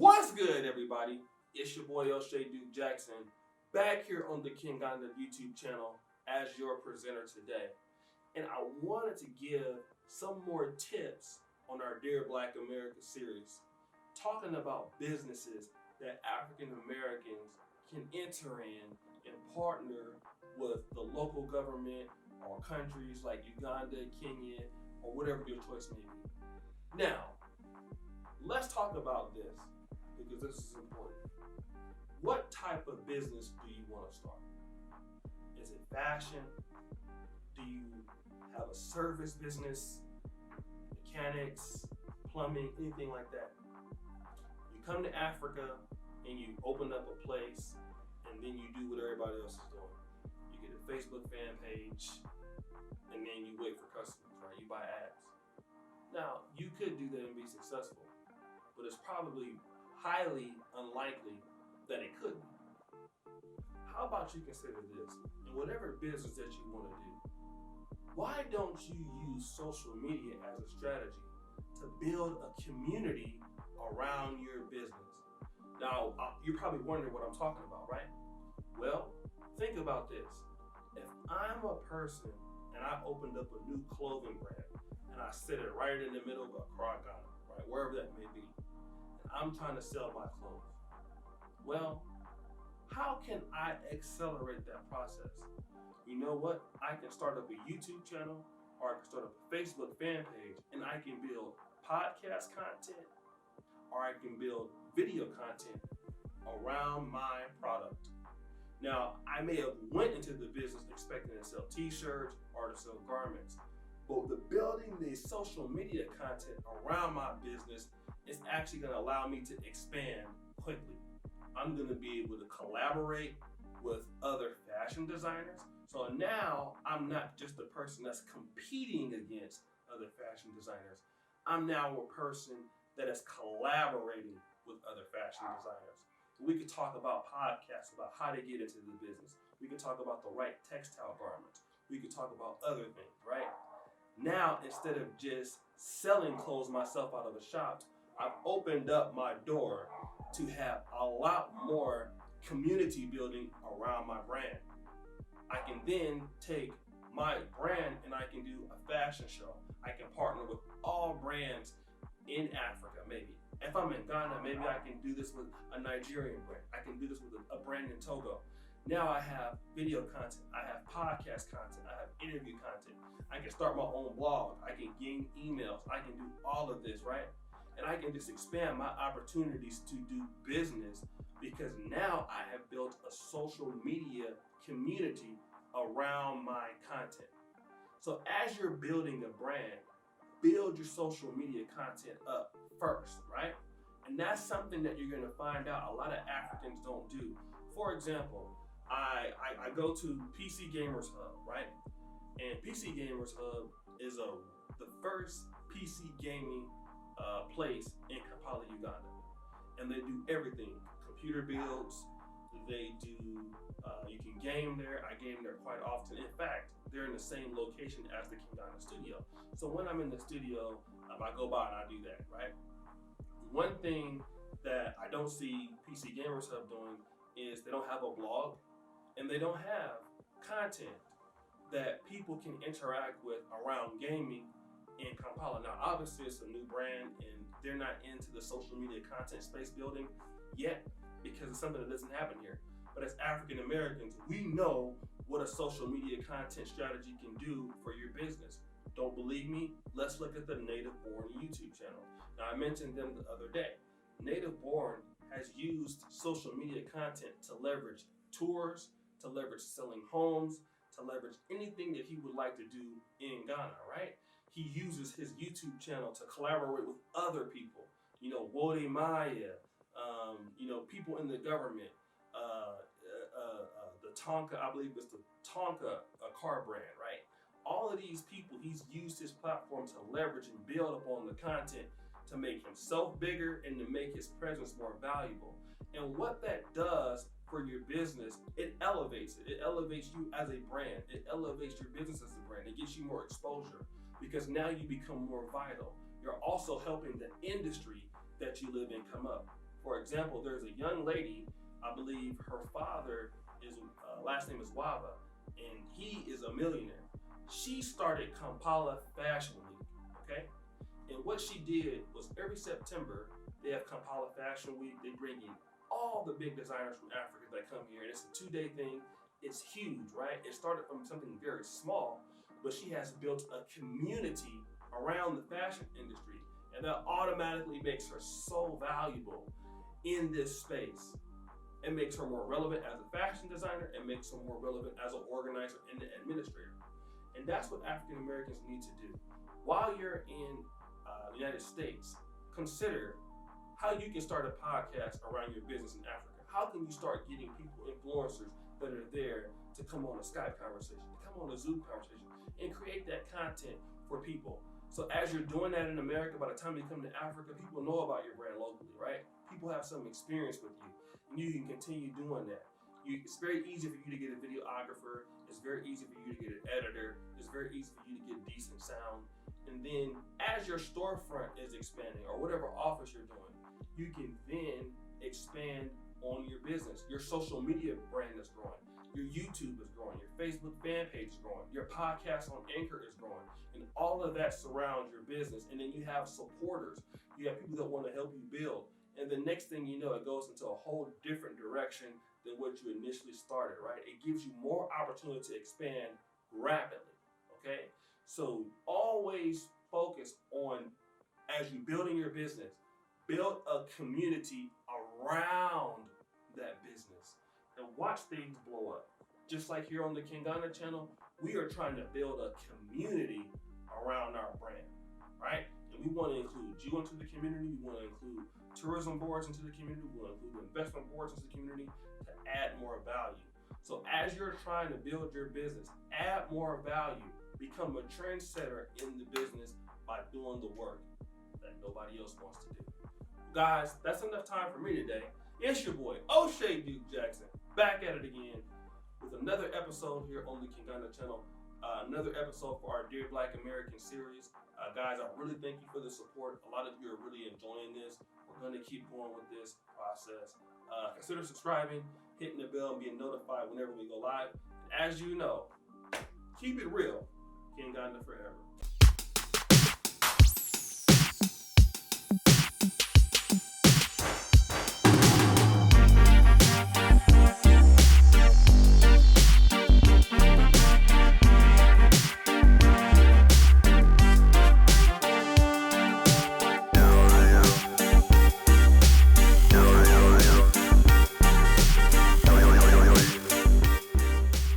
What's good, everybody? It's your boy O'Shea Duke Jackson, back here on the King Ghana YouTube channel as your presenter today. And I wanted to give some more tips on our Dear Black America series, talking about businesses that African Americans can enter in and partner with the local government or countries like Uganda, Kenya, or whatever your choice may be. Now, let's talk about this, because this is important. What type of business do you want to start? Is it fashion? Do you have a service business, mechanics, plumbing, anything like that? You come to Africa and you open up a place, and then you do what everybody else is doing. You get a Facebook fan page, and then you wait for customers, right? You buy ads. Now, you could do that and be successful, but it's probably highly unlikely that it could be. How about you consider this? In whatever business that you want to do, why don't you use social media as a strategy to build a community around your business? Now, you're probably wondering what I'm talking about, right? Well, think about this. If I'm a person and I opened up a new clothing brand and I set it right in the middle of Accra, Ghana, right, wherever that may be, I'm trying to sell my clothes. Well, how can I accelerate that process? You know what? I can start up a YouTube channel, or I can start up a Facebook fan page, and I can build podcast content, or I can build video content around my product. Now, I may have went into the business expecting to sell t-shirts or to sell garments, but building the social media content around my business is actually going to allow me to expand quickly. I'm going to be able to collaborate with other fashion designers. So now I'm not just a person that's competing against other fashion designers. I'm now a person that is collaborating with other fashion designers. We could talk about podcasts, about how to get into the business. We could talk about the right textile garments. We could talk about other things, right? Now, instead of just selling clothes myself out of a shop, I've opened up my door to have a lot more community building around my brand. I can then take my brand and I can do a fashion show. I can partner with all brands in Africa, maybe. If I'm in Ghana, maybe I can do this with a Nigerian brand. I can do this with a brand in Togo. Now I have video content, I have podcast content, I have interview content. I can start my own blog, I can gain emails, I can do all of this, right? And I can just expand my opportunities to do business, because now I have built a social media community around my content. So as you're building a brand, build your social media content up first, right? And that's something that you're gonna find out a lot of Africans don't do. For example, I go to PC Gamers Hub, right? And PC Gamers Hub is the first PC gaming place in Kampala, Uganda. And they do everything. Computer builds, they do, you can game there. I game there quite often. In fact, they're in the same location as the King Ghana studio. So when I'm in the studio, I go by and I do that, right? One thing that I don't see PC Gamers Hub doing is they don't have a blog, and they don't have content that people can interact with around gaming in Kampala. Now, obviously, it's a new brand, and they're not into the social media content space building yet, because it's something that doesn't happen here. But as African Americans, we know what a social media content strategy can do for your business. Don't believe me? Let's look at the Native Born YouTube channel. Now, I mentioned them the other day. Native Born has used social media content to leverage tours, to leverage selling homes, to leverage anything that he would like to do in Ghana, right? He uses his YouTube channel to collaborate with other people. You know, Wode Maya, you know, people in the government, the Tonka, I believe it's the Tonka car brand, right? All of these people, he's used his platform to leverage and build upon the content to make himself bigger and to make his presence more valuable. And what that does for your business, it elevates it. It elevates you as a brand. It elevates your business as a brand. It gets you more exposure, because now you become more vital. You're also helping the industry that you live in come up. For example, there's a young lady, I believe her father is last name is Waba, and he is a millionaire. She started Kampala Fashion Week, okay? And what she did was every September, they have Kampala Fashion Week. They bring in all the big designers from Africa that come here, and it's a 2-day thing. It's huge, right? It started from something very small, but she has built a community around the fashion industry, and that automatically makes her so valuable in this space. It makes her more relevant as a fashion designer and makes her more relevant as an organizer and an administrator. And that's what African Americans need to do. While you're in the United States, consider how you can start a podcast around your business in Africa. How can you start getting people, influencers that are there to come on a Skype conversation, to come on a Zoom conversation, and create that content for people. So as you're doing that in America, by the time you come to Africa, people know about your brand locally, right? People have some experience with you, and you can continue doing that. It's very easy for you to get a videographer. It's very easy for you to get an editor. It's very easy for you to get decent sound. And then as your storefront is expanding, or whatever office you're doing, you can then expand on your business. Your social media brand is growing. Your YouTube is growing. Your Facebook fan page is growing. Your podcast on Anchor is growing. And all of that surrounds your business. And then you have supporters. You have people that want to help you build. And the next thing you know, it goes into a whole different direction than what you initially started, right? It gives you more opportunity to expand rapidly, okay? So always focus on, as you're building your business, build a community around that business and watch things blow up. Just like here on the Kingana channel, we are trying to build a community around our brand, right? And we want to include you into the community. We want to include tourism boards into the community. We want to include investment boards into the community to add more value. So as you're trying to build your business, add more value, become a trendsetter in the business by doing the work that nobody else wants to do. Guys, that's enough time for me today. It's your boy, O'Shea Duke Jackson, back at it again with another episode here on the Kingana channel. Another episode for our Dear Black American series. Guys, I really thank you for the support. A lot of you are really enjoying this. We're going to keep going with this process. Consider subscribing, hitting the bell, and being notified whenever we go live. And as you know, keep it real. Kingana forever.